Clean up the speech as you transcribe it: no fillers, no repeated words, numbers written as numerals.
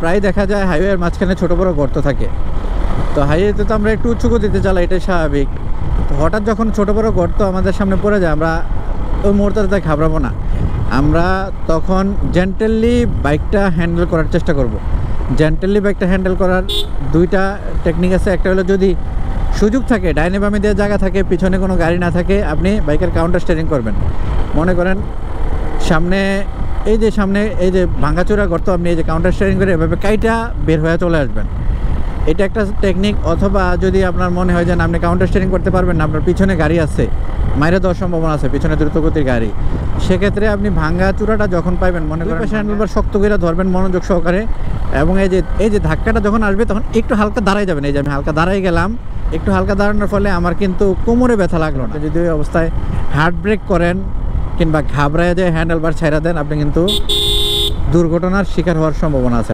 প্রায় দেখা যায় হাইওয়ের মাঝখানে ছোটো বড়ো গর্ত থাকে। তো হাইওয়েতে তো আমরা একটু উচ্চ গতিতে চালাই, এটাই স্বাভাবিক। তো হঠাৎ যখন ছোটো বড়ো গর্ত আমাদের সামনে পড়ে যায়, আমরা ওই মুহূর্তে ঘাবড়াবো না। আমরা তখন জেন্টেলি বাইকটা হ্যান্ডেল করার চেষ্টা করব। জেন্টেলি বাইকটা হ্যান্ডেল করার দুইটা টেকনিক আছে। একটা হলো যদি সুযোগ থাকে, ডাইনে বামে দেওয়ার জায়গা থাকে, পিছনে কোনো গাড়ি না থাকে, আপনি বাইকের কাউন্টার স্টিয়ারিং করবেন। মনে করেন সামনে এই যে ভাঙাচোরা গর্ত, আপনি এই যে কাউন্টার স্টিয়ারিং করে এভাবে কাইটা বের হয়ে চলে আসবেন। এটা একটা টেকনিক। অথবা যদি আপনার মনে হয় যে আপনি কাউন্টার স্টিয়ারিং করতে পারবেন না, আপনার পিছনে গাড়ি আছে, মাইরে দেওয়ার সম্ভাবনা আছে, পিছনে দ্রুতগতির গাড়ি, সেক্ষেত্রে আপনি ভাঙ্গা চূড়াটা যখন পাইবেন, মনে করেন হ্যান্ডেলবার শক্ত করে ধরবেন মনোযোগ সহকারে, এবং এই যে ধাক্কাটা যখন আসবে তখন একটু হালকা দাঁড়াই যাবেন। এই যে আমি হালকা দাঁড়াই গেলাম, একটু হালকা দাঁড়ানোর ফলে আমার কিন্তু কোমরে ব্যথা লাগলো না। যদি ওই অবস্থায় হার্ট ব্রেক করেন কিংবা ঘাবড়ায় যায় হ্যান্ডেলবার ছেড়ে দেন, আপনি কিন্তু দুর্ঘটনার শিকার হওয়ার সম্ভাবনা আছে।